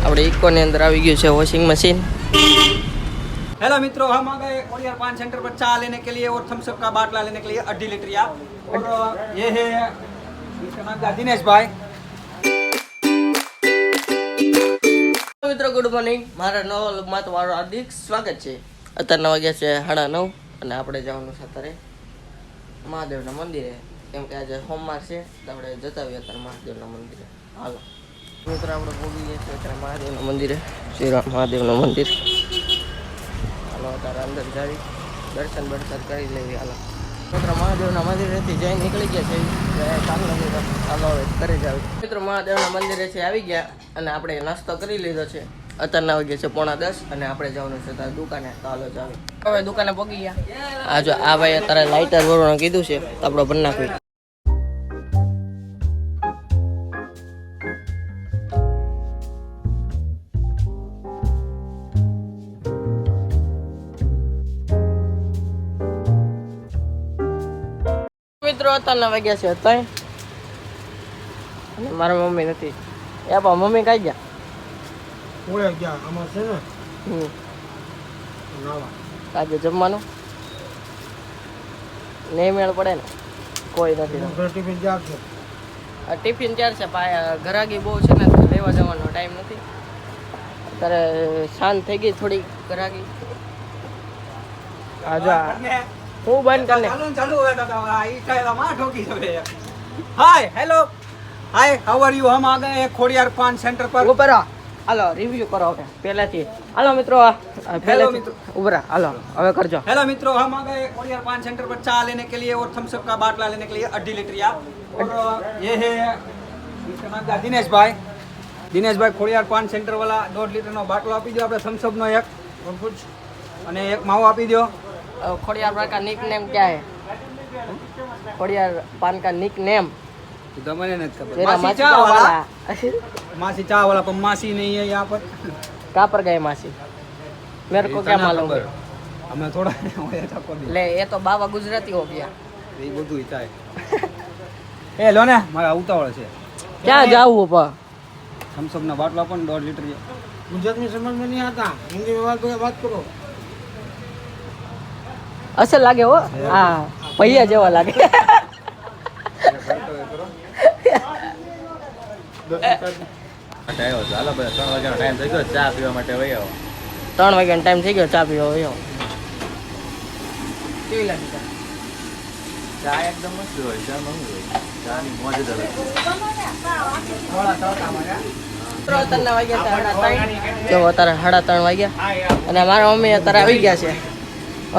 આપણે ઇકોની અંદર આવી ગયું છે वॉशिंग मशीन। हेलो मित्रों, हम आ गए कोरियर पान सेंटर पर चाय लेने के लिए और थम्स अप का बाटला लेने के लिए 2.5 लीटर या। और ये है इसका नाम क्या, दिनेश भाई। મિત્રો ગુડ મોર્નિંગ, મારા નવા વ્લોગમાં તમારું હાર્દિક સ્વાગત છે। અત્યારના વાગ્યા છે 9:30 અને આપણે જવાનું છે અત્યારે મહાદેવના મંદિરે, કેમ કે આજે સોમવાર છે તો આપણે જતા આવીએ અત્યારે મહાદેવના મંદિરે। હાલો મિત્રો, આપણે પહોંચી ગયા છીએ અત્યારે મહાદેવના મંદિરે, શ્રીરામ મહાદેવનું મંદિર। હાલો અત્યારે અંદર જાવી દર્શન કરી લેવી। હાલો મિત્રો, મહાદેવના મંદિરેથી જઈ નીકળી ગયા છે કામનો મિત્રો। હાલો હવે ઘરે જાવ મિત્રો। મહાદેવના મંદિરેથી આવી ગયા અને આપણે નાસ્તો કરી લીધો છે। અત્યારના વાગ્યા છે 9:30 અને આપણે જવાનું છે ત્યારે દુકાને। તો હાલો જાવ, હવે દુકાને પહોંચી ગયા। આ જો આ ભાઈ અત્યારે લાઇટર ભરવાનું કીધું છે તો આપણે ભરી નાખવી। મિત્રો અત્યારના વાગ્યા છે 3 અને મારા મમ્મી નથી। એ બા મમ્મી કઈ ગયા? ઓળે ગયા આમાં છે ને આજે જમવાનું નહીં મેળ પડે ને, કોઈ નથી। ટિફિન ચાર છે, ટિફિન 4 છે, ઘરાગી બહુ છે ને લેવા જવાનો ટાઈમ નથી। અત્યારે શાંત થઈ ગઈ થોડી ઘરાગી। આજા હું બંધ કરને ચાલુ है दादा आई कायला मां ठोकी है। Hi hello hi how are you. हम आ गए हैं खोड़ियार पान सेंटर पर। ઉપર હાલો રિવ્યુ કરો હવે પહેલાથી। હાલો મિત્રો પહેલાથી ઉપર હાલો હવે કરજો। हेलो मित्रों, हम आ गए खोड़ियार पान सेंटर पर चाय लेने के लिए और थम्स अप का बाटला लेने के लिए 2.5 लीटर या। और ये है इसका नाम क्या, दिनेश भाई। दिनेश भाई खोड़ियार पान सेंटर वाला 1.5 लीटर નો બાટલો આપી દો આપણે થમ્સ અપ નો એક અને એક માવો આપી દો। खोड़ियार पान का निक नेम क्या है? खोड़ियार पान का निक नेम तो मैंने नहीं खबर। तेरा मासी मासी चाय का वाला, वाला मासी चाय वाला, पर मासी नहीं है यहाँ पर। कहाँ पर गए मासी? मेरे को क्या मालूम है? हमें थोड़ा होया था कोई। ले ये तो बाबा गुजराती हो गया। એ બધું ચાય એ લો ને મારા ઉતાવળ છે। क्या जाऊँ ऊपर? થમ્સ અપ ના બાટલા પણ 1.5 लीटर है। गुजरात में समझ में नहीं आता, हिंदी में बात करो। असल लागे हो हाँ पहिया जेवा लागे। ચાલો બધા 3 વાગ્યાનો ટાઈમ થઈ ગયો, ચા પીવા માટે વહી આવો। 3 વાગ્યાનો ટાઈમ થઈ ગયો, ચા પીવા આવ્યો। કેવી લાગી ચા? ચા એકદમ મસ્ત હોય, ચામાં શું હોય, ચાની મોજ જ અલગ છે। અત્યારના વાગ્યા છે 3:30। જો અત્યારે 3:30 વાગ્યા અને મારા મમ્મી અત્યારે આવી ગયા છે।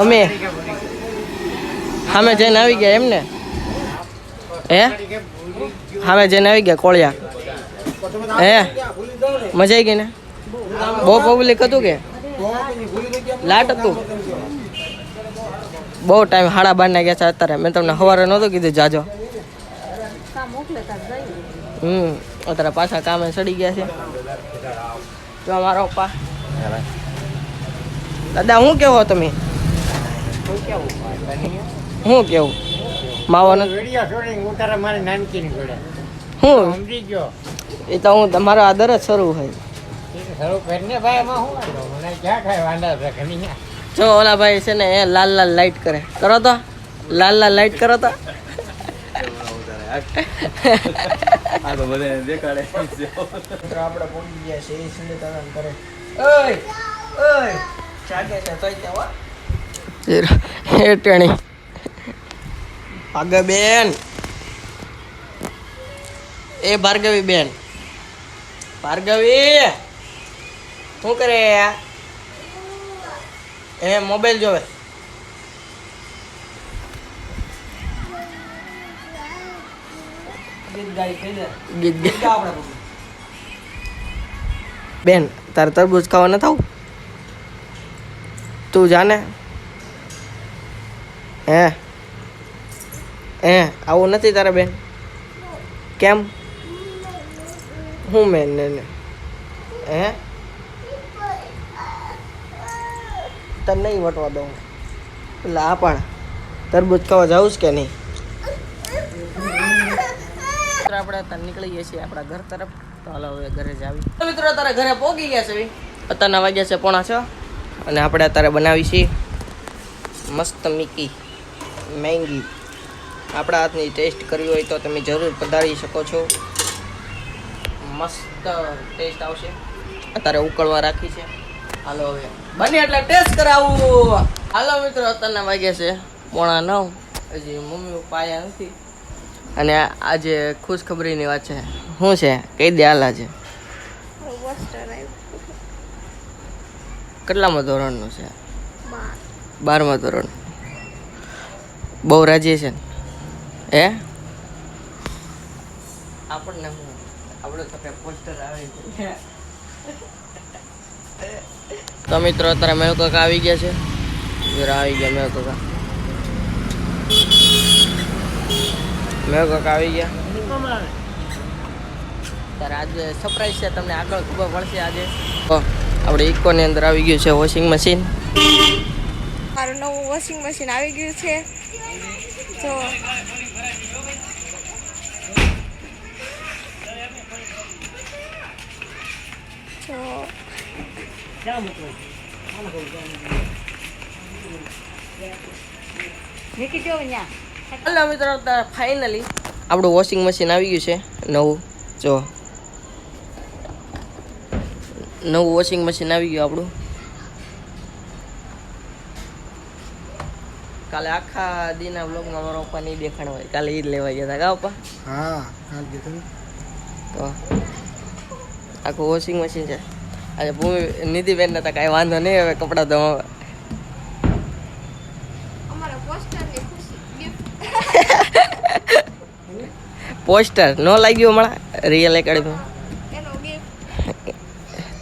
અમે સામે જઈને આવી ગયા એમ ને? હે સામે જઈને આવી ગયા કોળિયા? હે મજા આવી ગઈ ને? બહુ પબ્લિક હતું કે લાટ હતું? બહુ ટાઈમ 12:30 ગયા છે અત્યારે। મેં તમને સવારે નહોતું કીધું જાજો। અત્યારે પાછા કામે ચડી ગયા છે। જો મારો પપ્પા દાદા શું કેવો તમે? શું કેવું માવો નથી? વેડિયા છોડીને ઉતારે મારી નાનકીની જોડે હું સમજી ગયો। એ તો હું તમારો આદર જ શરૂ હોય। શરૂ કરીને ભાઈ એમાં શું વાંધો? મને ક્યાં કાંઈ વાંધા છે ઘણી? જો ઓલા ભાઈ છે ને એ લાલ લાલ લાઈટ કરે, કરો તો લાલ લાલ લાઈટ કરો તો। આ તો બધાને દેખાડે। આપણે પહોંચી ગયા છે એ સુંદરતાના ઘરે। ઓય ઓય જાગે છે તોય કેવા એ ટેણી ભાર્ગવી બેન, એ ભાર્ગવી બેન, ભાર્ગવી શું કરે? એ મોબાઈલ જોવે। ગીત ગાય બેન, તારે તરબૂચ ખાવા ન થાવ? તું જાને હે આવું નથી તારે બેન? કેમ? હું મેન ને હે તને નહીં વટવા દઉં। એટલે આ પણ તરબૂચ ખાવા જાઉં કે નહીં? આપણે નીકળી ગયા છીએ આપણા ઘર તરફ। તો હાલો હવે ઘરે જ આવી. તો મિત્રો અત્યારે ઘરે પહોંચી ગયા છે. અત્યારના વાગ્યા છે 5:30 અને આપણે અત્યારે બનાવી છીએ મસ્ત મીકી મેંગી. આપણા હાથની ટેસ્ટ કરવી હોય તો તમે જરૂર પધારી શકો છો. મસ્ત ટેસ્ટ આવશે. અત્યારે ઉકળવા રાખી છે. હાલો હવે બને એટલે ટેસ્ટ કરાવું. હાલો મિત્રો અત્યારના વાગ્યા છે 8:30. હજી મમ્મી પપ્પા આવ્યા નથી અને આજે ખુશખબરીની વાત છે. શું છે કહી દે હાલ. આજે કેટલામાં ધોરણનું છે? 12મા ધોરણ. બહુ રાજી છે ને? હે આપણને હું આપણે તો કઈ પોસ્ટર આવે. તો મિત્રો અત્યારે મેળ કાકા આવી ગયા છે. આવી ગયા મેળ કાકા. મેળ કાકા આવી ગયા. ત્યારે આજે સરપ્રાઈઝ છે, તમને આગળ ખબર પડશે. આજે આપણે ઇકોની અંદર આવી ગયું છે વોશિંગ મશીન. મારું નવું વોશિંગ મશીન આવી ગયું છે. તો હલો મિત્રો ફાઇનલી આપણું વોશિંગ મશીન આવી ગયું છે નવું. જો નવું વોશિંગ મશીન આવી ગયું આપણું. કાલે આખા દીના બ્લોગમાં મારા પપ્પા નહીં દેખાણ હોય. કાલે ઈ જ લેવા ગયા હતા. પપ્પા હા તો આખું વોશિંગ મશીન છે. આજે ભૂમિ નિધિબેન હતા કાંઈ વાંધો નહીં. હવે કપડાં ધોવા અમારા પોસ્ટરની ખુશી gift. પોસ્ટર ન લાગ્યું હમણાં રિયલ એકેડમી એનો gift.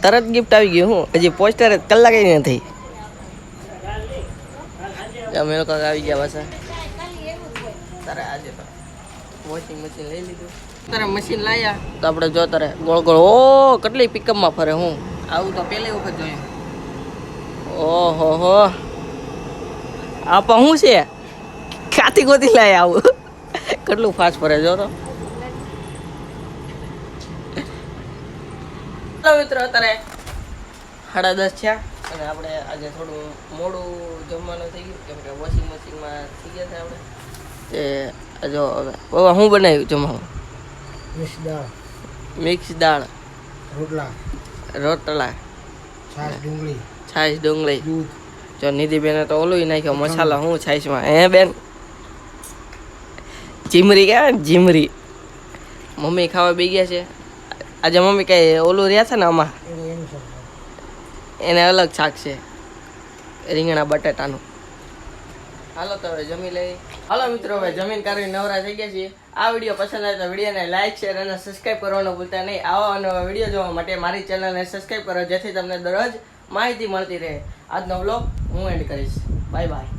તરત ગિફ્ટ આવી ગયું. હું હજી પોસ્ટર કલાકે નથી. અમે લોકો આવી ગયા પાછા. તારે આજે તો વોશિંગ મશીન લઈ લીધું. તારે મશીન લાવ્યા તો આપણે જો તારે ગોળ ગોળ ઓ કેટલી પિકઅપમાં ફરે. હું આવું તો પહેલી વખત જોયું. ઓહો હો આપા શું છે? ક્યાંથી ગોતી લાય આવું? કેટલું ફાસ્ટ ફરે જો તો. મિત્રો અત્યારે 10:30 થયા અને આપણે આજે થોડું મોડું જમવાનું થઈ ગયું કેમ કે વોશિંગ મશીનમાં થઈ ગયા હતા આપણે. તે જો હવે બાબા શું બનાવ્યું જમવાનું? મિક્સ દાળ, રોટલા, છાશ ડુંગળી. જો નિધિબેને તો ઓલું નાખ્યો મસાલા. હું છાશમાં હે બેન? જીમરી કહેવાય ને જીમરી. મમ્મી ખાવા બે ગયા છે. આજે મમ્મી કઈ ઓલું રહ્યા છે ને આમાં એને અલગ શાક છે રીંગણા બટાટાનું. હાલો તો હવે જમી લઈ. હાલો મિત્રો હવે જમીન કરીને નવરા થઈ ગયા છીએ. આ વિડીયો પસંદ આવે તો વિડીયોને લાઈક શેર અને સબસ્ક્રાઈબ કરવાનું ભૂલતા નહીં. આવા નવા વિડીયો જોવા માટે મારી ચેનલને સબસ્ક્રાઈબ કરો જેથી તમને દરરોજ માહિતી મળતી રહે. આજનો વ્લોગ હું એન્ડ કરીશ. Bye bye.